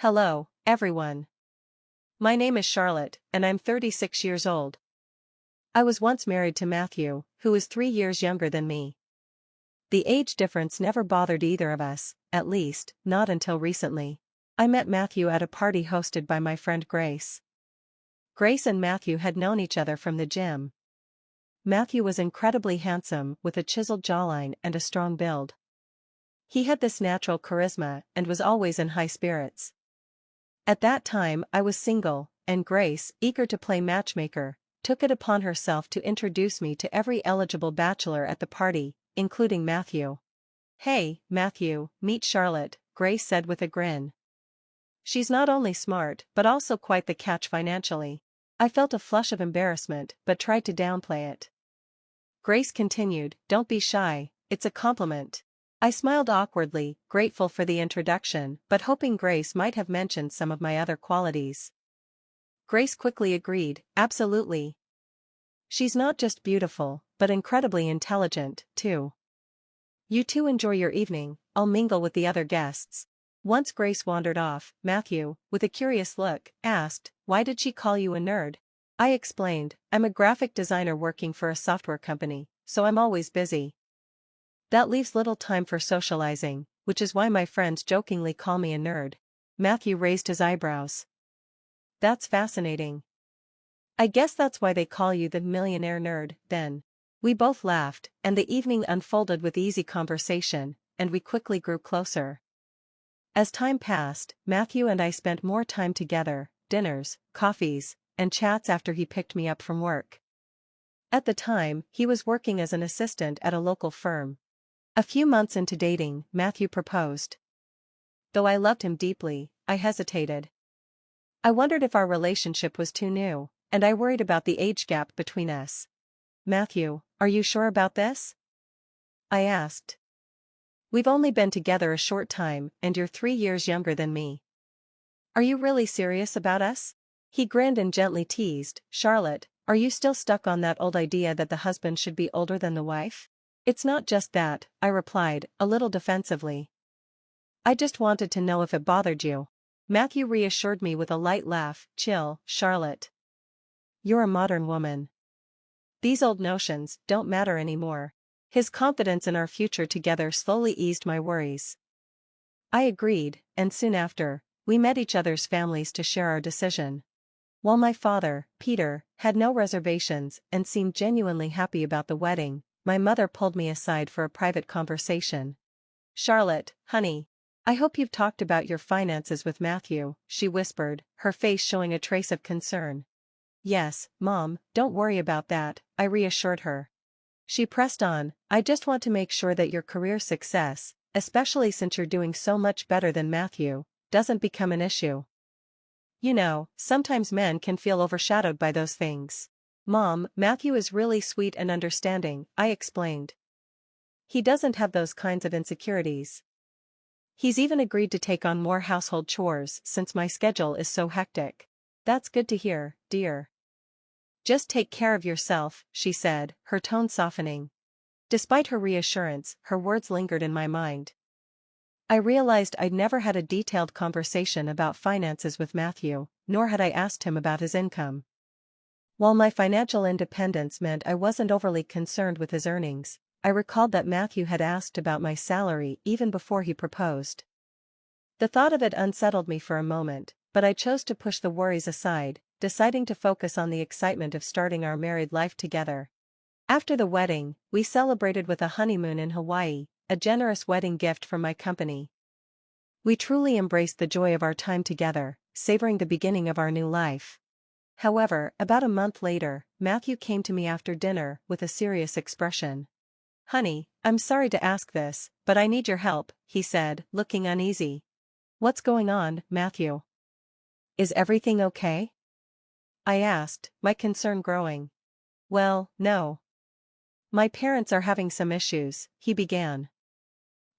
Hello, everyone. My name is Charlotte, and I'm 36 years old. I was once married to Matthew, who is 3 years younger than me. The age difference never bothered either of us, at least, not until recently. I met Matthew at a party hosted by my friend Grace. Grace and Matthew had known each other from the gym. Matthew was incredibly handsome, with a chiseled jawline and a strong build. He had this natural charisma and was always in high spirits. At that time I was single, and Grace, eager to play matchmaker, took it upon herself to introduce me to every eligible bachelor at the party, including Matthew. "Hey, Matthew, meet Charlotte," Grace said with a grin. "She's not only smart but also quite the catch financially." I felt a flush of embarrassment but tried to downplay it. Grace continued, "Don't be shy, it's a compliment." I smiled awkwardly, grateful for the introduction but hoping Grace might have mentioned some of my other qualities. Grace quickly agreed, "Absolutely. She's not just beautiful, but incredibly intelligent, too. You two enjoy your evening, I'll mingle with the other guests." Once Grace wandered off, Matthew, with a curious look, asked, "Why did she call you a nerd?" I explained, "I'm a graphic designer working for a software company, so I'm always busy. That leaves little time for socializing, which is why my friends jokingly call me a nerd." Matthew raised his eyebrows. "That's fascinating. I guess that's why they call you the millionaire nerd, then." We both laughed, and the evening unfolded with easy conversation, and we quickly grew closer. As time passed, Matthew and I spent more time together, dinners, coffees, and chats after he picked me up from work. At the time, he was working as an assistant at a local firm. A few months into dating, Matthew proposed. Though I loved him deeply, I hesitated. I wondered if our relationship was too new, and I worried about the age gap between us. "Matthew, are you sure about this?" I asked. "We've only been together a short time, and you're 3 years younger than me. Are you really serious about us?" He grinned and gently teased, "Charlotte, are you still stuck on that old idea that the husband should be older than the wife?" "It's not just that," I replied, a little defensively. "I just wanted to know if it bothered you." Matthew reassured me with a light laugh, "Chill, Charlotte. You're a modern woman. These old notions don't matter anymore." His confidence in our future together slowly eased my worries. I agreed, and soon after, we met each other's families to share our decision. While my father, Peter, had no reservations and seemed genuinely happy about the wedding, my mother pulled me aside for a private conversation. "Charlotte, honey, I hope you've talked about your finances with Matthew," she whispered, her face showing a trace of concern. "Yes, Mom, don't worry about that," I reassured her. She pressed on, "I just want to make sure that your career success, especially since you're doing so much better than Matthew, doesn't become an issue. You know, sometimes men can feel overshadowed by those things." "Mom, Matthew is really sweet and understanding," I explained. "He doesn't have those kinds of insecurities. He's even agreed to take on more household chores since my schedule is so hectic." "That's good to hear, dear. Just take care of yourself," she said, her tone softening. Despite her reassurance, her words lingered in my mind. I realized I'd never had a detailed conversation about finances with Matthew, nor had I asked him about his income. While my financial independence meant I wasn't overly concerned with his earnings, I recalled that Matthew had asked about my salary even before he proposed. The thought of it unsettled me for a moment, but I chose to push the worries aside, deciding to focus on the excitement of starting our married life together. After the wedding, we celebrated with a honeymoon in Hawaii, a generous wedding gift from my company. We truly embraced the joy of our time together, savoring the beginning of our new life. However, about a month later, Matthew came to me after dinner with a serious expression. "Honey, I'm sorry to ask this, but I need your help," he said, looking uneasy. "What's going on, Matthew? Is everything okay?" I asked, my concern growing. "Well, no. My parents are having some issues," he began.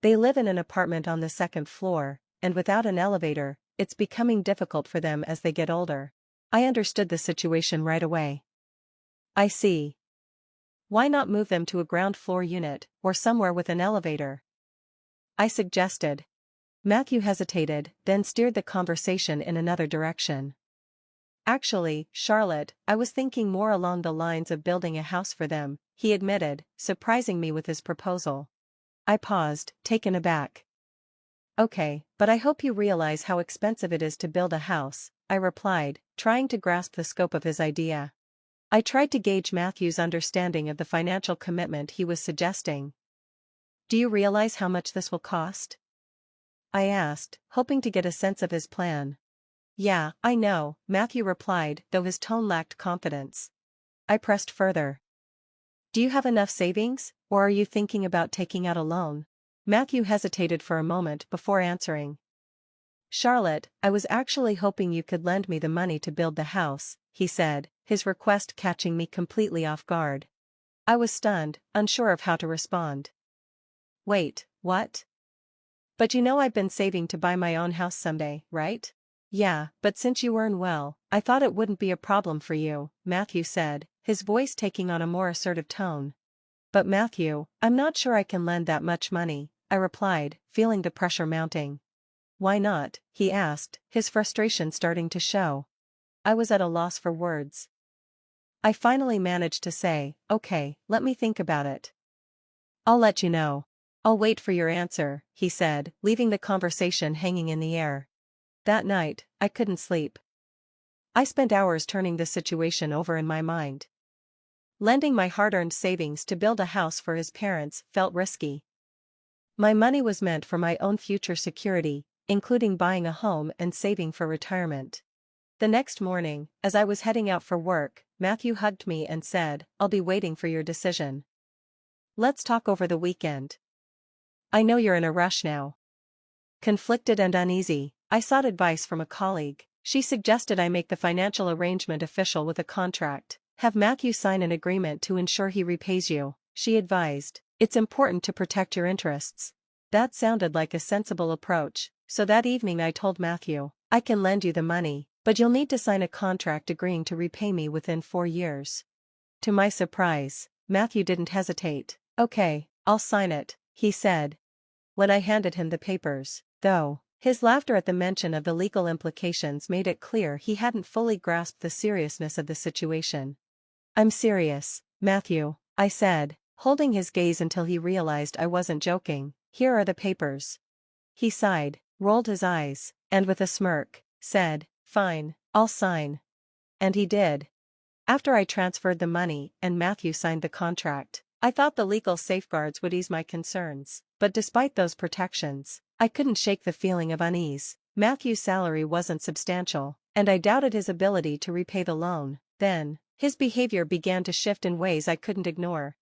"They live in an apartment on the second floor, and without an elevator, it's becoming difficult for them as they get older." I understood the situation right away. "I see. Why not move them to a ground floor unit, or somewhere with an elevator?" I suggested. Matthew hesitated, then steered the conversation in another direction. Actually, Charlotte, I was thinking more along the lines of building a house for them, he admitted, surprising me with his proposal. I paused, taken aback. Okay, but I hope you realize how expensive it is to build a house, I replied, trying to grasp the scope of his idea. I tried to gauge Matthew's understanding of the financial commitment he was suggesting. Do you realize how much this will cost? I asked, hoping to get a sense of his plan. Yeah, I know, Matthew replied, though his tone lacked confidence. I pressed further. Do you have enough savings, or are you thinking about taking out a loan? Matthew hesitated for a moment before answering. Charlotte, I was actually hoping you could lend me the money to build the house, he said, his request catching me completely off guard. I was stunned, unsure of how to respond. Wait, what? But you know I've been saving to buy my own house someday, right? Yeah, but since you earn well, I thought it wouldn't be a problem for you, Matthew said, his voice taking on a more assertive tone. But Matthew, I'm not sure I can lend that much money, I replied, feeling the pressure mounting. Why not? He asked, his frustration starting to show. I was at a loss for words. I finally managed to say, okay, let me think about it. I'll let you know. I'll wait for your answer, he said, leaving the conversation hanging in the air. That night, I couldn't sleep. I spent hours turning the situation over in my mind. Lending my hard-earned savings to build a house for his parents felt risky. My money was meant for my own future security, including buying a home and saving for retirement. The next morning, as I was heading out for work, Matthew hugged me and said, I'll be waiting for your decision. Let's talk over the weekend. I know you're in a rush now. Conflicted and uneasy, I sought advice from a colleague. She suggested I make the financial arrangement official with a contract. Have Matthew sign an agreement to ensure he repays you, she advised. It's important to protect your interests. That sounded like a sensible approach, so that evening I told Matthew, I can lend you the money, but you'll need to sign a contract agreeing to repay me within 4 years. To my surprise, Matthew didn't hesitate. Okay, I'll sign it, he said. When I handed him the papers, though, his laughter at the mention of the legal implications made it clear he hadn't fully grasped the seriousness of the situation. I'm serious, Matthew, I said, holding his gaze until he realized I wasn't joking. Here are the papers. He sighed, rolled his eyes, and with a smirk, said, Fine, I'll sign. And he did. After I transferred the money and Matthew signed the contract, I thought the legal safeguards would ease my concerns, but despite those protections, I couldn't shake the feeling of unease. Matthew's salary wasn't substantial, and I doubted his ability to repay the loan. Then, his behavior began to shift in ways I couldn't ignore.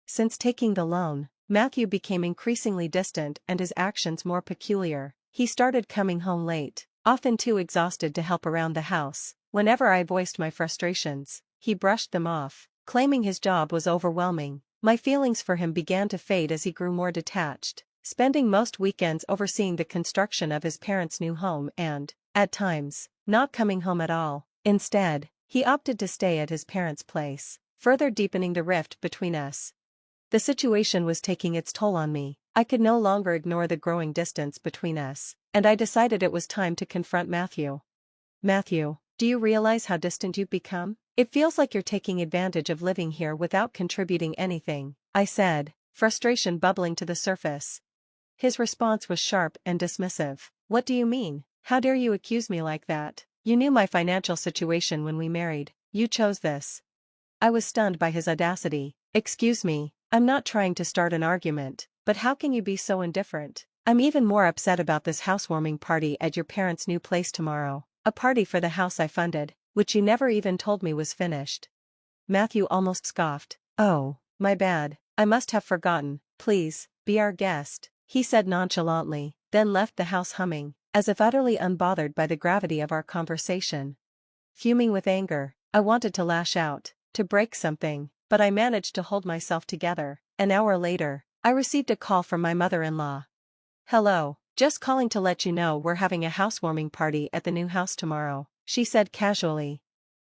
Since taking the loan, Matthew became increasingly distant and his actions more peculiar. He started coming home late, often too exhausted to help around the house. Whenever I voiced my frustrations, he brushed them off, claiming his job was overwhelming. My feelings for him began to fade as he grew more detached, spending most weekends overseeing the construction of his parents' new home and, at times, not coming home at all. Instead, he opted to stay at his parents' place, further deepening the rift between us. The situation was taking its toll on me. I could no longer ignore the growing distance between us, and I decided it was time to confront Matthew. Matthew, do you realize how distant you've become? It feels like you're taking advantage of living here without contributing anything, I said, frustration bubbling to the surface. His response was sharp and dismissive. What do you mean? How dare you accuse me like that? You knew my financial situation when we married. You chose this. I was stunned by his audacity. Excuse me, I'm not trying to start an argument, but how can you be so indifferent? I'm even more upset about this housewarming party at your parents' new place tomorrow. A party for the house I funded, which you never even told me was finished. Matthew almost scoffed. Oh, my bad, I must have forgotten. Please, be our guest, he said nonchalantly, then left the house humming, as if utterly unbothered by the gravity of our conversation. Fuming with anger, I wanted to lash out, to break something, but I managed to hold myself together. An hour later, I received a call from my mother-in-law. Hello, just calling to let you know we're having a housewarming party at the new house tomorrow, she said casually.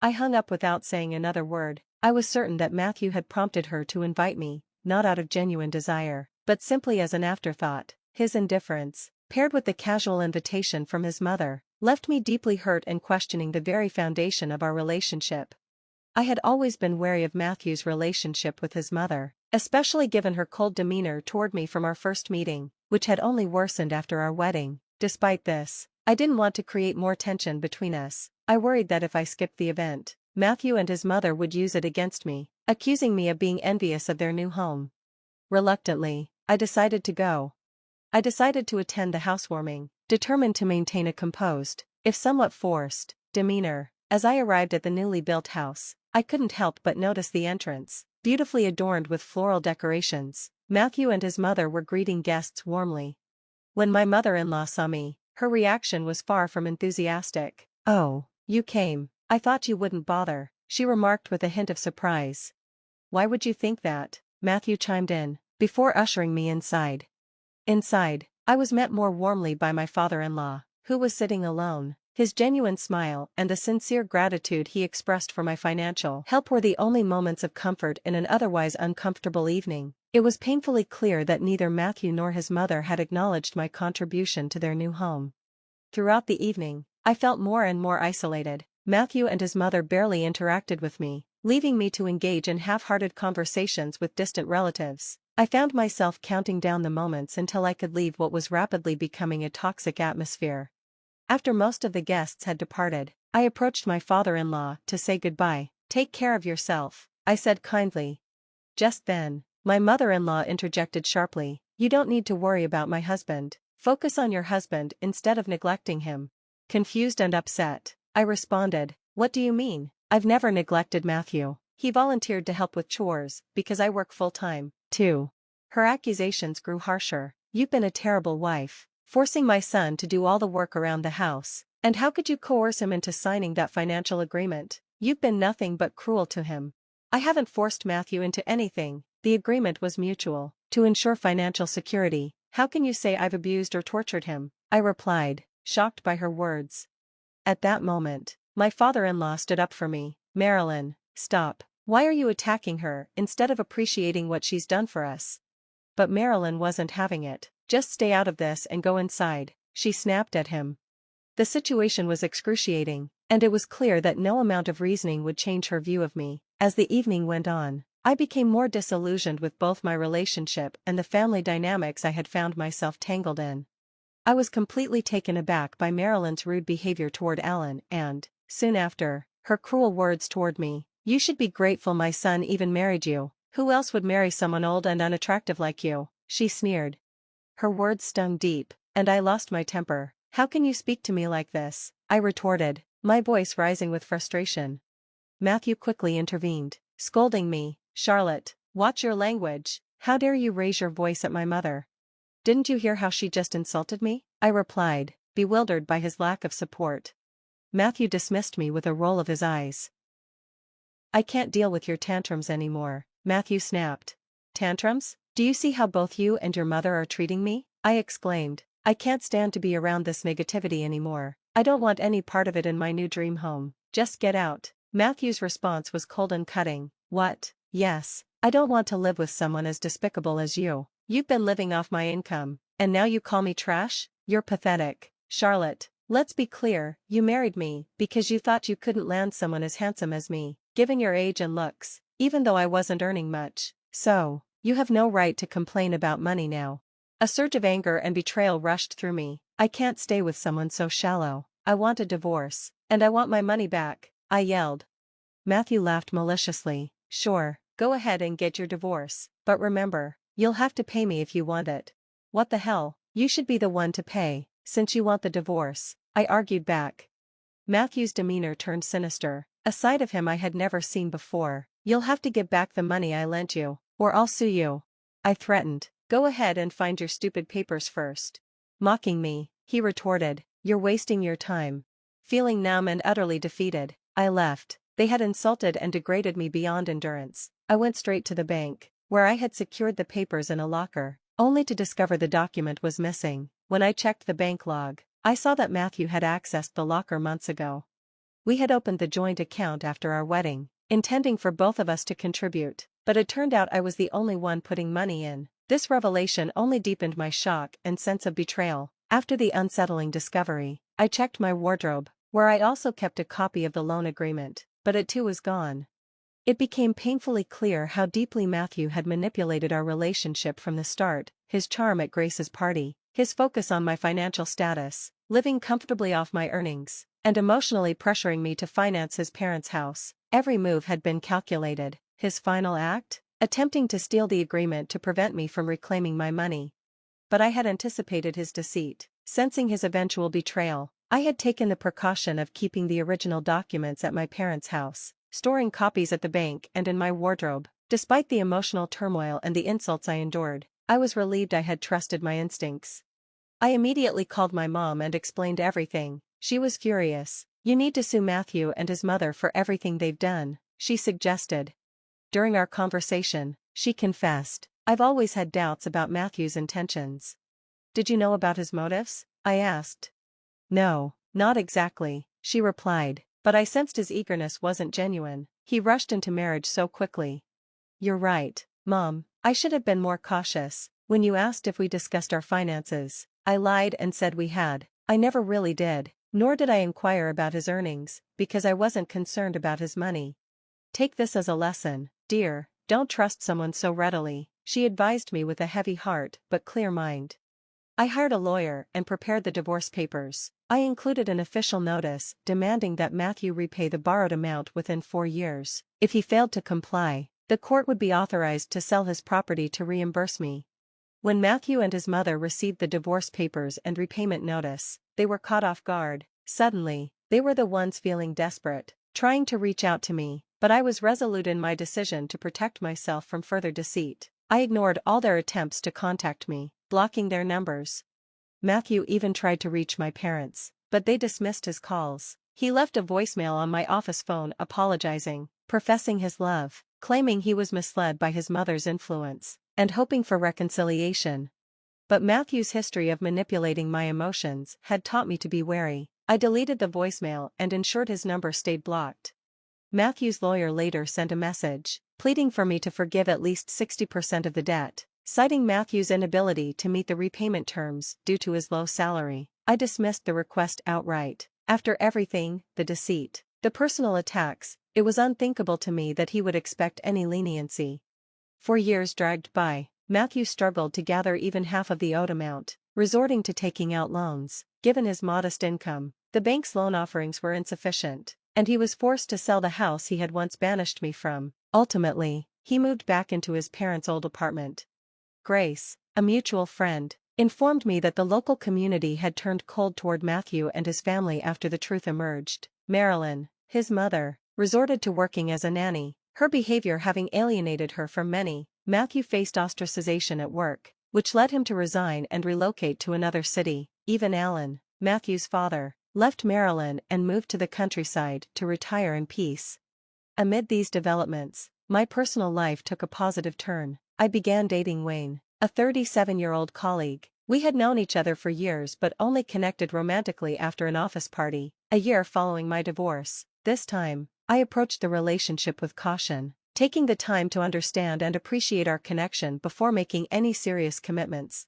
I hung up without saying another word. I was certain that Matthew had prompted her to invite me, not out of genuine desire, but simply as an afterthought. His indifference, paired with the casual invitation from his mother, left me deeply hurt and questioning the very foundation of our relationship. I had always been wary of Matthew's relationship with his mother, especially given her cold demeanor toward me from our first meeting, which had only worsened after our wedding. Despite this, I didn't want to create more tension between us. I worried that if I skipped the event, Matthew and his mother would use it against me, accusing me of being envious of their new home. Reluctantly, I decided to go. I decided to attend the housewarming, determined to maintain a composed, if somewhat forced, demeanor. As I arrived at the newly built house, I couldn't help but notice the entrance, beautifully adorned with floral decorations. Matthew and his mother were greeting guests warmly. When my mother-in-law saw me, her reaction was far from enthusiastic. "Oh, you came. I thought you wouldn't bother," she remarked with a hint of surprise. "Why would you think that?" Matthew chimed in, before ushering me inside. Inside, I was met more warmly by my father-in-law, who was sitting alone. His genuine smile and the sincere gratitude he expressed for my financial help were the only moments of comfort in an otherwise uncomfortable evening. It was painfully clear that neither Matthew nor his mother had acknowledged my contribution to their new home. Throughout the evening, I felt more and more isolated. Matthew and his mother barely interacted with me, leaving me to engage in half-hearted conversations with distant relatives. I found myself counting down the moments until I could leave what was rapidly becoming a toxic atmosphere. After most of the guests had departed, I approached my father-in-law to say goodbye. "Take care of yourself," I said kindly. Just then, my mother-in-law interjected sharply, "You don't need to worry about my husband. Focus on your husband instead of neglecting him." Confused and upset, I responded, "What do you mean? I've never neglected Matthew. He volunteered to help with chores because I work full-time, too." Her accusations grew harsher. "You've been a terrible wife, forcing my son to do all the work around the house, and how could you coerce him into signing that financial agreement? You've been nothing but cruel to him." "I haven't forced Matthew into anything. The agreement was mutual, to ensure financial security. How can you say I've abused or tortured him?" I replied, shocked by her words. At that moment, my father-in-law stood up for me. "Marilyn, stop. Why are you attacking her instead of appreciating what she's done for us?" But Marilyn wasn't having it. "Just stay out of this and go inside," she snapped at him. The situation was excruciating, and it was clear that no amount of reasoning would change her view of me. As the evening went on, I became more disillusioned with both my relationship and the family dynamics I had found myself tangled in. I was completely taken aback by Marilyn's rude behavior toward Alan and, soon after, her cruel words toward me. "You should be grateful my son even married you. Who else would marry someone old and unattractive like you?" she sneered. Her words stung deep, and I lost my temper. "How can you speak to me like this?" I retorted, my voice rising with frustration. Matthew quickly intervened, scolding me. "Charlotte, watch your language. How dare you raise your voice at my mother?" "Didn't you hear how she just insulted me?" I replied, bewildered by his lack of support. Matthew dismissed me with a roll of his eyes. "I can't deal with your tantrums anymore," Matthew snapped. "Tantrums? Do you see how both you and your mother are treating me?" I exclaimed. "I can't stand to be around this negativity anymore. I don't want any part of it in my new dream home. Just get out." Matthew's response was cold and cutting. "What? Yes, I don't want to live with someone as despicable as you. You've been living off my income, and now you call me trash? You're pathetic. Charlotte, let's be clear, you married me because you thought you couldn't land someone as handsome as me, given your age and looks, even though I wasn't earning much. So, you have no right to complain about money now." A surge of anger and betrayal rushed through me. "I can't stay with someone so shallow. I want a divorce, and I want my money back," I yelled. Matthew laughed maliciously. "Sure, go ahead and get your divorce, but remember, you'll have to pay me if you want it." "What the hell? You should be the one to pay, since you want the divorce," I argued back. Matthew's demeanor turned sinister, a side of him I had never seen before. "You'll have to give back the money I lent you, or I'll sue you," I threatened. "Go ahead and find your stupid papers first." Mocking me, he retorted, "You're wasting your time." Feeling numb and utterly defeated, I left. They had insulted and degraded me beyond endurance. I went straight to the bank, where I had secured the papers in a locker, only to discover the document was missing. When I checked the bank log, I saw that Matthew had accessed the locker months ago. We had opened the joint account after our wedding, intending for both of us to contribute, but it turned out I was the only one putting money in. This revelation only deepened my shock and sense of betrayal. After the unsettling discovery, I checked my wardrobe, where I also kept a copy of the loan agreement, but it too was gone. It became painfully clear how deeply Matthew had manipulated our relationship from the start: his charm at Grace's party, his focus on my financial status, living comfortably off my earnings, and emotionally pressuring me to finance his parents' house. Every move had been calculated. His final act? Attempting to steal the agreement to prevent me from reclaiming my money. But I had anticipated his deceit. Sensing his eventual betrayal, I had taken the precaution of keeping the original documents at my parents' house, storing copies at the bank and in my wardrobe. Despite the emotional turmoil and the insults I endured, I was relieved I had trusted my instincts. I immediately called my mom and explained everything. She was furious. "You need to sue Matthew and his mother for everything they've done," she suggested. During our conversation, she confessed, "I've always had doubts about Matthew's intentions." "Did you know about his motives?" I asked. "No, not exactly," she replied, "but I sensed his eagerness wasn't genuine. He rushed into marriage so quickly." "You're right, Mom. I should have been more cautious. When you asked if we discussed our finances, I lied and said we had. I never really did, nor did I inquire about his earnings, because I wasn't concerned about his money. Take this as a lesson, dear. Don't trust someone so readily," she advised me with a heavy heart but clear mind. I hired a lawyer and prepared the divorce papers. I included an official notice demanding that Matthew repay the borrowed amount within 4 years. If he failed to comply, the court would be authorized to sell his property to reimburse me. When Matthew and his mother received the divorce papers and repayment notice, they were caught off guard. Suddenly, they were the ones feeling desperate, trying to reach out to me, but I was resolute in my decision to protect myself from further deceit. I ignored all their attempts to contact me, blocking their numbers. Matthew even tried to reach my parents, but they dismissed his calls. He left a voicemail on my office phone apologizing, professing his love, claiming he was misled by his mother's influence, and hoping for reconciliation. But Matthew's history of manipulating my emotions had taught me to be wary. I deleted the voicemail and ensured his number stayed blocked. Matthew's lawyer later sent a message, pleading for me to forgive at least 60% of the debt, citing Matthew's inability to meet the repayment terms due to his low salary. I dismissed the request outright. After everything, the deceit, the personal attacks, it was unthinkable to me that he would expect any leniency. 4 years dragged by. Matthew struggled to gather even half of the owed amount, resorting to taking out loans. Given his modest income, the bank's loan offerings were insufficient, and he was forced to sell the house he had once banished me from. Ultimately, he moved back into his parents' old apartment. Grace, a mutual friend, informed me that the local community had turned cold toward Matthew and his family after the truth emerged. Marilyn, his mother, resorted to working as a nanny, her behavior having alienated her from many. Matthew faced ostracization at work, which led him to resign and relocate to another city. Even Alan, Matthew's father, left Maryland and moved to the countryside to retire in peace. Amid these developments, my personal life took a positive turn. I began dating Wayne, a 37-year-old colleague. We had known each other for years but only connected romantically after an office party, a year following my divorce. This time, I approached the relationship with caution, taking the time to understand and appreciate our connection before making any serious commitments.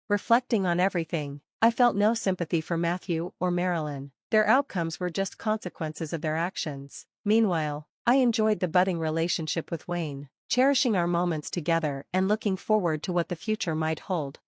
Reflecting on everything, I felt no sympathy for Matthew or Marilyn. Their outcomes were just consequences of their actions. Meanwhile, I enjoyed the budding relationship with Wayne, cherishing our moments together and looking forward to what the future might hold.